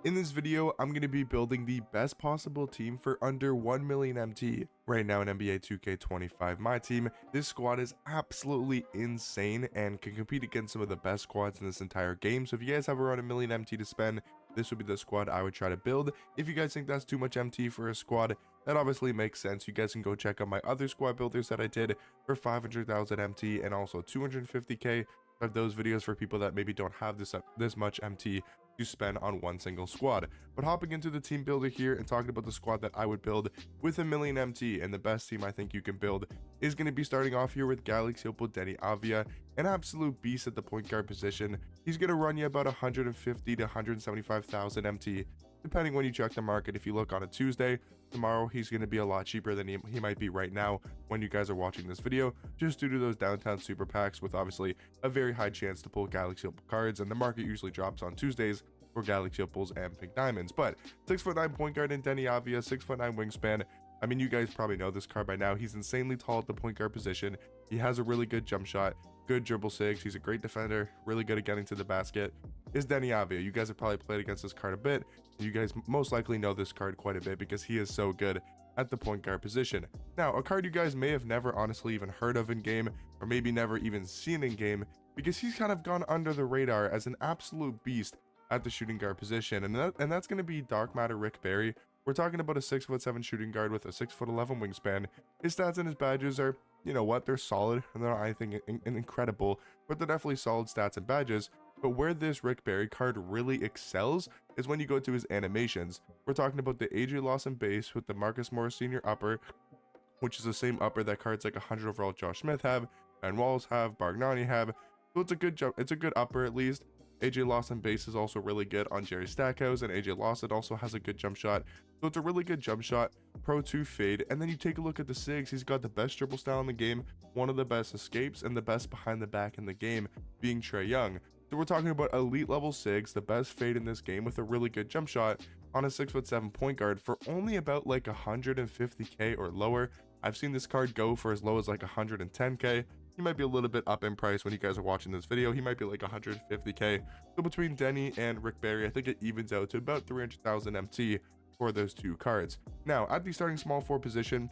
In this video, I'm going to be building the best possible team for under 1 million MT. Right now in NBA 2K25 Myteam, this squad is absolutely insane and can compete against some of the best squads in this entire game. So if you guys have around 1 million MT to spend, this would be the squad I would try to build. If you guys think that's too much MT for a squad, that obviously makes sense. You guys can go check out my other squad builders that I did for 500,000 MT and also 250k. I have those videos for people that maybe don't have this much MT to spend on one single squad. But hopping into the team builder here and talking about the squad that I would build with 1 million MT, and the best team I think you can build is going to be starting off here with Galaxy Denny Avia, an absolute beast at the point guard position. He's going to run you about 150 to 175,000 MT, depending when you check the market. If you look on a Tuesday, tomorrow he's going to be a lot cheaper than he might be right now when you guys are watching this video, just due to those downtown super packs with obviously a very high chance to pull Galaxy Opal cards, and the market usually drops on Tuesdays for Galaxy Opals and Pink Diamonds. But 6'9" point guard in Denny Avia, 6'9" wingspan. I mean, you guys probably know this card by now. He's insanely tall at the point guard position. He has a really good jump shot, good dribble sigs. He's a great defender, really good at getting to the basket. Is Denny Avia. You guys have probably played against this card a bit. You guys most likely know this card quite a bit because he is so good at the point guard position. Now, a card you guys may have never honestly even heard of in game, or maybe never even seen in game, because he's kind of gone under the radar as an absolute beast at the shooting guard position, and that's going to be Dark Matter Rick Barry. We're talking about a 6'7" shooting guard with a 6'11" wingspan. His stats and his badges are, you know what, they're solid, and they're not anything incredible, but they're definitely solid stats and badges. But where this Rick Barry card really excels is when you go to his animations. We're talking about the AJ Lawson base with the Marcus Morris Sr. upper, which is the same upper that cards like 100 overall Josh Smith have, and Walls have, Bargnani have. So it's a good jump, it's a good upper at least. AJ Lawson base is also really good on Jerry Stackhouse, and AJ Lawson also has a good jump shot. So it's a really good jump shot, Pro 2 fade. And then you take a look at the SIGs. He's got the best dribble style in the game, one of the best escapes, and the best behind the back in the game, being Trae Young. So we're talking about elite level SIGs, the best fade in this game with a really good jump shot on a 6'7" point guard for only about like 150k or lower. I've seen this card go for as low as like 110k. He might be a little bit up in price when you guys are watching this video. He might be like 150k. So between Denny and Rick Barry, I think it evens out to about 300,000 MT for those two cards. Now, at the starting small forward position,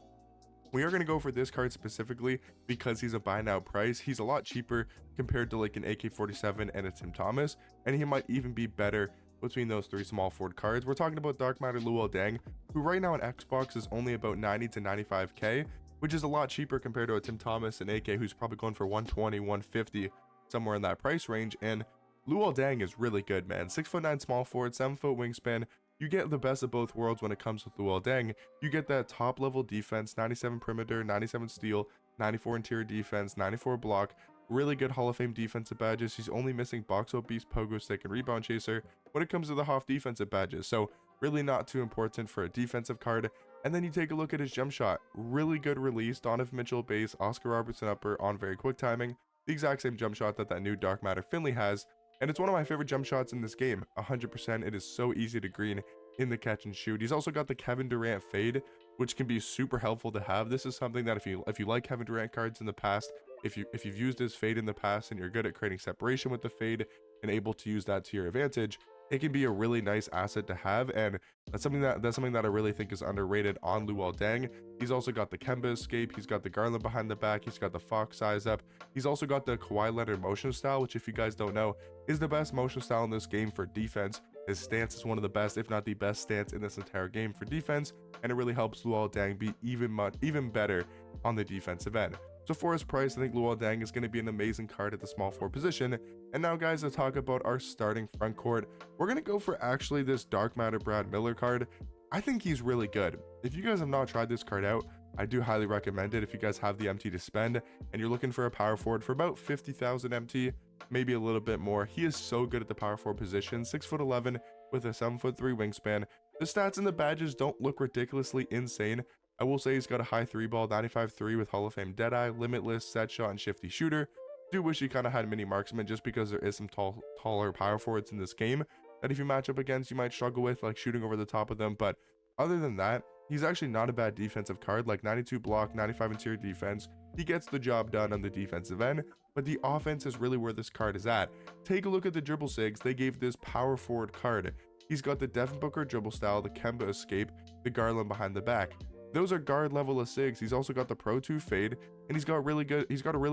we are going to go for this card specifically because he's a buy now price. He's a lot cheaper compared to like an AK-47 and a Tim Thomas, and he might even be better between those three small forward cards. We're talking about Dark Matter Luol Deng, who right now on Xbox is only about 90 to 95k, which is a lot cheaper compared to a Tim Thomas and AK, who's probably going for 120, 150, somewhere in that price range. And Luol Deng is really good, man. 6'9" small forward, 7 foot wingspan. You get the best of both worlds when it comes with Luol Deng. You get that top level defense, 97 perimeter, 97 steal, 94 interior defense, 94 block, really good Hall of Fame defensive badges. He's only missing box out beast, pogo stick, and rebound chaser when it comes to the Hoff defensive badges. So really not too important for a defensive card. And then you take a look at his jump shot. Really good release, Donovan Mitchell base, Oscar Robertson upper on very quick timing. The exact same jump shot that new Dark Matter Finley has. And it's one of my favorite jump shots in this game, 100%. It is so easy to green in the catch and shoot. He's also got the Kevin Durant fade, which can be super helpful to have. This is something that if you like Kevin Durant cards in the past, if you've used his fade in the past and you're good at creating separation with the fade and able to use that to your advantage, it can be a really nice asset to have, and that's something that I really think is underrated on Luol Deng. He's also got the Kemba escape, he's got the Garland behind the back, he's got the Fox size up, he's also got the Kawhi Leonard motion style, which if you guys don't know is the best motion style in this game for defense. His stance is one of the best, if not the best stance in this entire game for defense, and it really helps Luol Deng be even better on the defensive end. So for his price, I think Luol Deng is going to be an amazing card at the small forward position. And now, guys, to talk about our starting front court, we're going to go for actually this Dark Matter Brad Miller card. I think he's really good. If you guys have not tried this card out, I do highly recommend it. If you guys have the MT to spend and you're looking for a power forward for about 50,000 MT, maybe a little bit more, he is so good at the power forward position. 6'11" with a 7'3" wingspan. The stats and the badges don't look ridiculously insane. I will say he's got a high 3-ball, 95-3 with Hall of Fame Deadeye, Limitless, Set Shot, and Shifty Shooter. Do wish he kind of had Mini Marksman just because there is some taller power forwards in this game that if you match up against, you might struggle with, like shooting over the top of them. But other than that, he's actually not a bad defensive card, like 92 block, 95 interior defense. He gets the job done on the defensive end, but the offense is really where this card is at. Take a look at the dribble sigs. They gave this power forward card he's got the Devin Booker dribble style, the Kemba escape, the Garland behind the back. Those are guard level assists. He's also got the Pro 2 fade, and he's got a really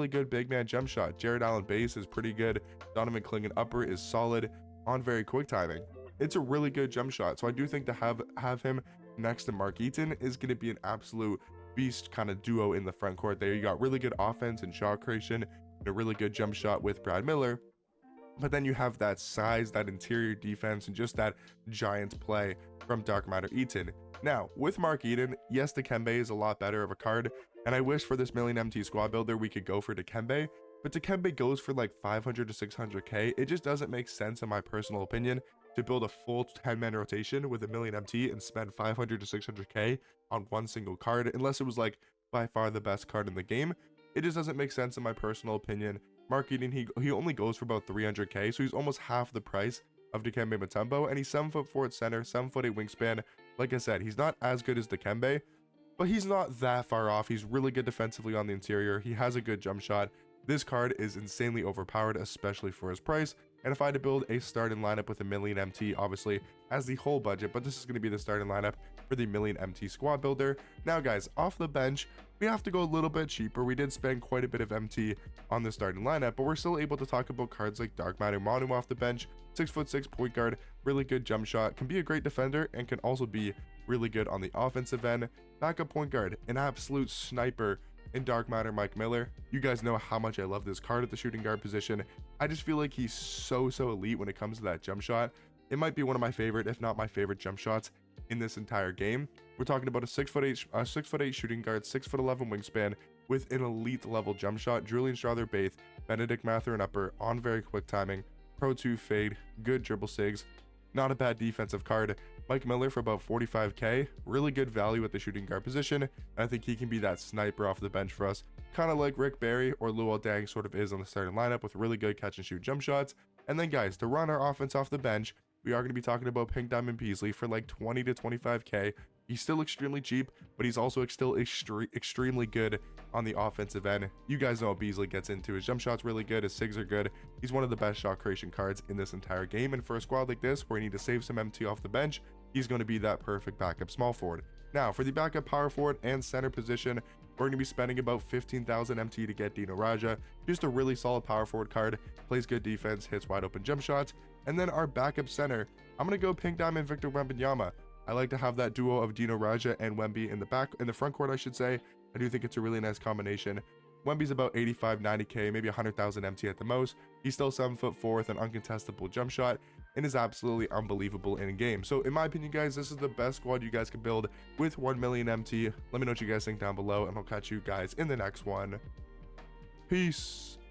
good big man jump shot. Jared Allen base is pretty good. Donovan Clingan upper is solid on very quick timing. It's a really good jump shot. So I do think to have him next to Mark Eaton is going to be an absolute beast kind of duo in the front court there. You got really good offense and shot creation and a really good jump shot with Brad Miller. But then you have that size, that interior defense, and just that giant play from Dark Matter Eaton. Now, with Mark Eaton, yes, Dikembe is a lot better of a card, and I wish for this million MT squad builder we could go for Dikembe, but Dikembe goes for like 500 to 600k. It just doesn't make sense in my personal opinion to build a full 10-man rotation with a million MT and spend 500 to 600k on one single card, unless it was like by far the best card in the game. It just doesn't make sense in my personal opinion. Mark Eaton, he only goes for about 300k, so he's almost half the price of Dikembe Mutombo, and he's 7'4" at center, 7'8" wingspan. Like I said, he's not as good as Dikembe, but he's not that far off. He's really good defensively on the interior. He has a good jump shot. This card is insanely overpowered, especially for his price. And if I had to build a starting lineup with a million MT, obviously as the whole budget, but this is going to be the starting lineup for the million MT squad builder. Now guys, off the bench, we have to go a little bit cheaper. We did spend quite a bit of MT on the starting lineup, but we're still able to talk about cards like Dark Matter Manu off the bench, 6'6" point guard, really good jump shot, can be a great defender, and can also be really good on the offensive end. Backup point guard, an absolute sniper in Dark Matter Mike Miller. You guys know how much I love this card at the shooting guard position. I just feel like he's so elite when it comes to that jump shot. It might be one of my favorite, if not my favorite jump shots in this entire game. We're talking about a 6'8" shooting guard, 6'11" wingspan with an elite level jump shot. Julian Strawther-Baith, Benedict Mather and upper on very quick timing, Pro 2 fade, good dribble sigs, not a bad defensive card. Mike Miller for about 45k, really good value at the shooting guard position. I think he can be that sniper off the bench for us, kind of like Rick Barry or Luol Deng sort of is on the starting lineup, with really good catch and shoot jump shots. And then guys, to run our offense off the bench, we are going to be talking about Pink Diamond Beasley for like 20 to 25k. He's still extremely cheap, but he's also still extremely good on the offensive end. You guys know what Beasley gets into. His jump shot's really good, his sigs are good. He's one of the best shot creation cards in this entire game, and for a squad like this where you need to save some MT off the bench, he's going to be that perfect backup small forward. Now for the backup power forward and center position, we're going to be spending about 15,000 MT to get Dino Raja. Just a really solid power forward card, plays good defense, hits wide open jump shots. And then our backup center, I'm going to go Pink Diamond Victor Wembanyama. I like to have that duo of Dino Raja and Wemby in the front court, I should say. I do think it's a really nice combination. Wemby's about 85, 90k, maybe 100,000 MT at the most. He's still 7'4" with an uncontestable jump shot and is absolutely unbelievable in game. So in my opinion, guys, this is the best squad you guys can build with 1 million MT. Let me know what you guys think down below, and I'll catch you guys in the next one. Peace.